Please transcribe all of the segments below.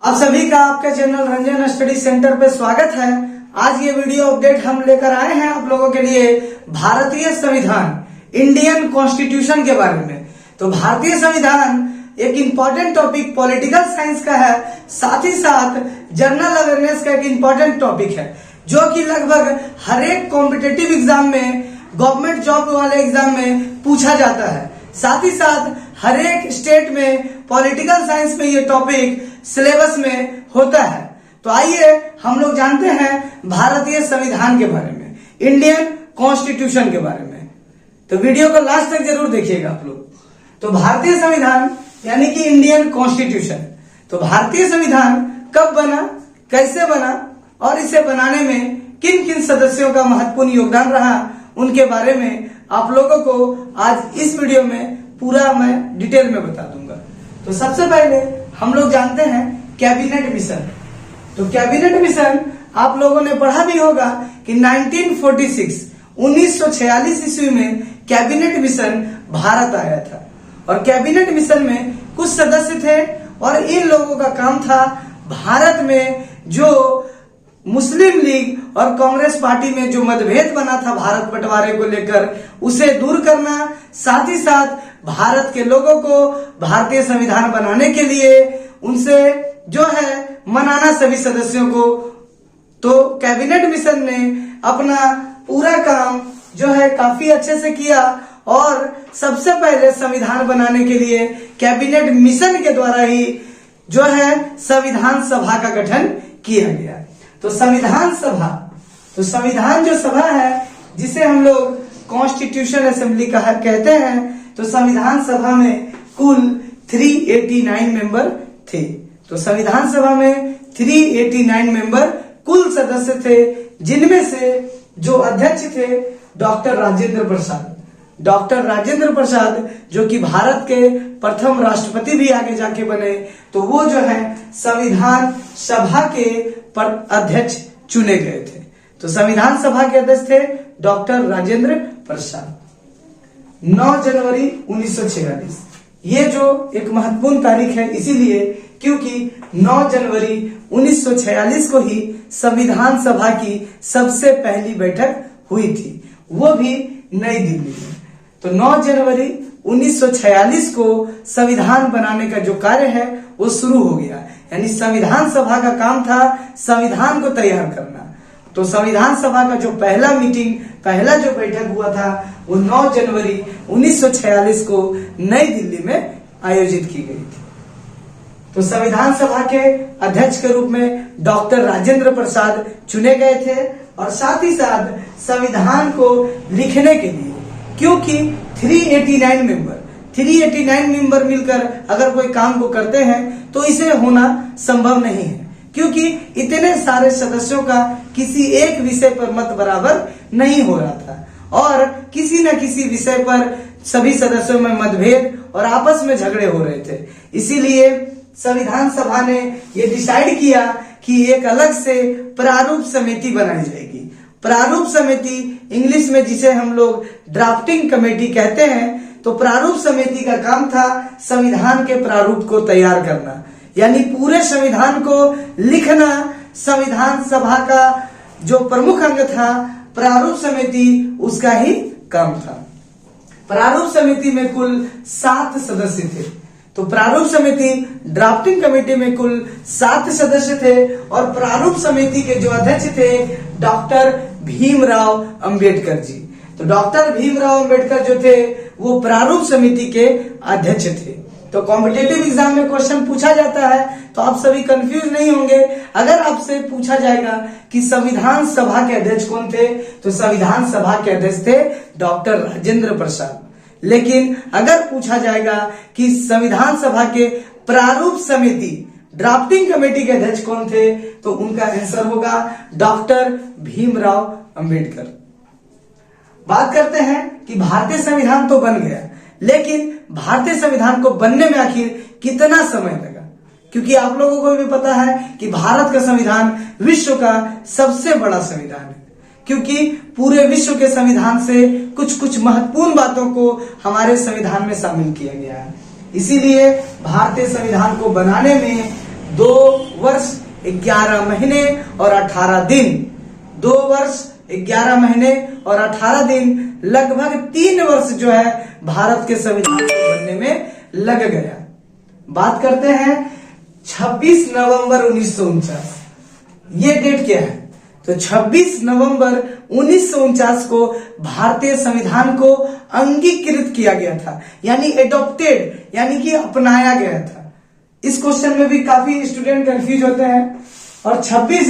आप सभी का आपके चैनल रंजन स्टडी सेंटर पे स्वागत है। आज ये वीडियो अपडेट हम लेकर आए हैं आप लोगों के लिए भारतीय संविधान इंडियन कॉन्स्टिट्यूशन के बारे में। तो भारतीय संविधान एक इम्पोर्टेंट टॉपिक पॉलिटिकल साइंस का है, साथ ही साथ जनरल अवेयरनेस का एक इम्पोर्टेंट टॉपिक है जो कि लगभग हर एक कॉम्पिटेटिव एग्जाम में, गवर्नमेंट जॉब वाले एग्जाम में पूछा जाता है। साथ ही साथ हर एक स्टेट में पॉलिटिकल साइंस में ये टॉपिक सिलेबस में होता है। तो आइए हम लोग जानते हैं भारतीय संविधान के बारे में, इंडियन कॉन्स्टिट्यूशन के बारे में। तो वीडियो को लास्ट तक जरूर देखिएगा आप लोग। तो भारतीय संविधान यानी कि इंडियन कॉन्स्टिट्यूशन, तो भारतीय संविधान कब बना, कैसे बना और इसे बनाने में किन किन सदस्यों का महत्वपूर्ण योगदान रहा, उनके बारे में आप लोगों को आज इस वीडियो में पूरा मैं डिटेल में बता दूंगा। तो सबसे पहले हम लोग जानते हैं कैबिनेट मिशन। तो कैबिनेट मिशन आप लोगों ने पढ़ा भी होगा कि 1946 ईस्वी में कैबिनेट मिशन भारत आया था और कैबिनेट मिशन में कुछ सदस्य थे और इन लोगों का काम था भारत में जो मुस्लिम लीग और कांग्रेस पार्टी में जो मतभेद बना था भारत बंटवारे को लेकर, उसे दूर करना, साथ ही साथ भारत के लोगों को भारतीय संविधान बनाने के लिए उनसे जो है मनाना सभी सदस्यों को। तो कैबिनेट मिशन ने अपना पूरा काम जो है काफी अच्छे से किया और सबसे पहले संविधान बनाने के लिए कैबिनेट मिशन के द्वारा ही जो है संविधान सभा का गठन किया गया। तो संविधान सभा, तो संविधान जो सभा है जिसे हम लोग कॉन्स्टिट्यूशन असेंबली कहते हैं, तो संविधान सभा में कुल 389 मेंबर थे। तो संविधान सभा में 389 मेंबर कुल सदस्य थे, जिनमें से जो अध्यक्ष थे डॉक्टर राजेंद्र प्रसाद। डॉक्टर राजेंद्र प्रसाद जो कि भारत के प्रथम राष्ट्रपति भी आगे जाके बने, तो वो जो है संविधान सभा के अध्यक्ष चुने गए थे। तो संविधान सभा के अध्यक्ष थे डॉक्टर राजेंद्र प्रसाद। 9 जनवरी 1946 ये जो एक महत्वपूर्ण तारीख है इसीलिए क्योंकि 9 जनवरी 1946 को ही संविधान सभा की सबसे पहली बैठक हुई थी, वो भी नई दिल्ली में। तो 9 जनवरी 1946 को संविधान बनाने का जो कार्य है वो शुरू हो गया, यानी संविधान सभा का काम था संविधान को तैयार करना। तो संविधान सभा का जो पहला मीटिंग, पहला जो बैठक हुआ था वो 9 जनवरी 1946 को नई दिल्ली में आयोजित की गई थी। तो संविधान सभा के अध्यक्ष के रूप में डॉक्टर राजेंद्र प्रसाद चुने गए थे और साथ ही साथ संविधान को लिखने के लिए, क्योंकि 389 मेंबर मिलकर अगर कोई काम को करते हैं तो इसे होना संभव नहीं है, क्योंकि इतने सारे सदस्यों का किसी एक विषय पर मत बराबर नहीं हो रहा था और किसी न किसी विषय पर सभी सदस्यों में मतभेद और आपस में झगड़े हो रहे थे। इसीलिए संविधान सभा ने ये डिसाइड किया कि एक अलग से प्रारूप समिति बनाई जाएगी। प्रारूप समिति इंग्लिश में जिसे हम लोग ड्राफ्टिंग कमेटी कहते हैं। तो प्रारूप समिति का काम था संविधान के प्रारूप को तैयार करना, यानी पूरे संविधान को लिखना संविधान सभा का जो प्रमुख अंग था प्रारूप समिति, उसका ही काम था। प्रारूप समिति में कुल 7 सदस्य थे। तो प्रारूप समिति ड्राफ्टिंग कमेटी में कुल 7 सदस्य थे और प्रारूप समिति के जो अध्यक्ष थे डॉक्टर भीमराव अंबेडकर जी। तो डॉक्टर भीमराव अंबेडकर जो थे वो प्रारूप समिति के अध्यक्ष थे। तो कॉम्पिटेटिव एग्जाम में क्वेश्चन पूछा जाता है तो आप सभी कंफ्यूज नहीं होंगे। अगर आपसे पूछा जाएगा कि संविधान सभा के अध्यक्ष कौन थे, तो संविधान सभा के अध्यक्ष थे डॉक्टर राजेंद्र प्रसाद। लेकिन अगर पूछा जाएगा कि संविधान सभा के प्रारूप समिति ड्राफ्टिंग कमेटी के अध्यक्ष कौन थे, तो उनका आंसर होगा डॉक्टर भीमराव अंबेडकर। बात करते हैं कि भारतीय संविधान तो बन गया, लेकिन भारतीय संविधान को बनने में आखिर कितना समय लगा, क्योंकि आप लोगों को भी पता है कि भारत का संविधान विश्व का सबसे बड़ा संविधान है, क्योंकि पूरे विश्व के संविधान से कुछ कुछ महत्वपूर्ण बातों को हमारे संविधान में शामिल किया गया है। इसीलिए भारतीय संविधान को बनाने में 2 वर्ष 11 महीने और 18 दिन, 2 वर्ष 11 महीने और 18 दिन, लगभग 3 वर्ष जो है भारत के संविधान को बनने में लग गया। बात करते हैं 26 नवंबर 1949, ये डेट क्या है? तो 26 नवंबर 1949 को भारतीय संविधान को अंगीकृत किया गया था, यानी एडॉप्टेड, यानी कि अपनाया गया था। इस क्वेश्चन में भी काफी स्टूडेंट कंफ्यूज होते हैं। और 26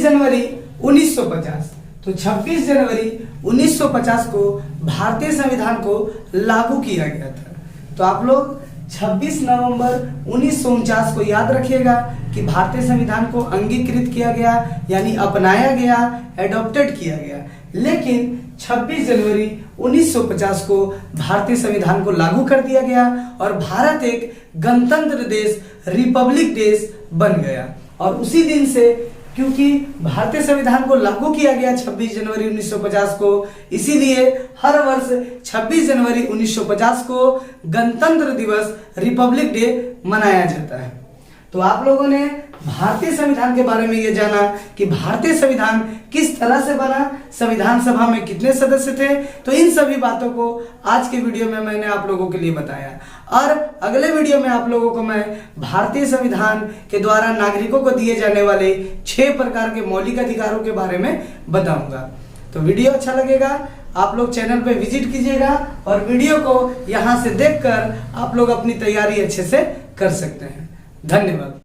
जनवरी 1950, तो 26 जनवरी 1950 को भारतीय संविधान को लागू किया गया था। तो आप लोग 26 नवंबर 1949 को याद रखिएगा कि भारतीय संविधान को अंगीकृत किया गया, यानी अपनाया गया, एडॉप्टेड किया गया। लेकिन 26 जनवरी 1950 को भारतीय संविधान को लागू कर दिया गया और भारत एक गणतंत्र देश, रिपब्लिक देश बन गया। और उसी दिन से, क्योंकि भारतीय संविधान को लागू किया गया 26 जनवरी 1950 को, इसीलिए हर वर्ष 26 जनवरी 1950 को गणतंत्र दिवस, रिपब्लिक डे मनाया जाता है। तो आप लोगों ने भारतीय संविधान के बारे में ये जाना कि भारतीय संविधान किस तरह से बना, संविधान सभा में कितने सदस्य थे। तो इन सभी बातों को आज के वीडियो में मैंने आप लोगों के लिए बताया, और अगले वीडियो में आप लोगों को मैं भारतीय संविधान के द्वारा नागरिकों को दिए जाने वाले 6 प्रकार के मौलिक अधिकारों के बारे में बताऊंगा। तो वीडियो अच्छा लगेगा, आप लोग चैनल पे विजिट कीजिएगा और वीडियो को यहां से देखकर आप लोग अपनी तैयारी अच्छे से कर सकते हैं। धन्यवाद।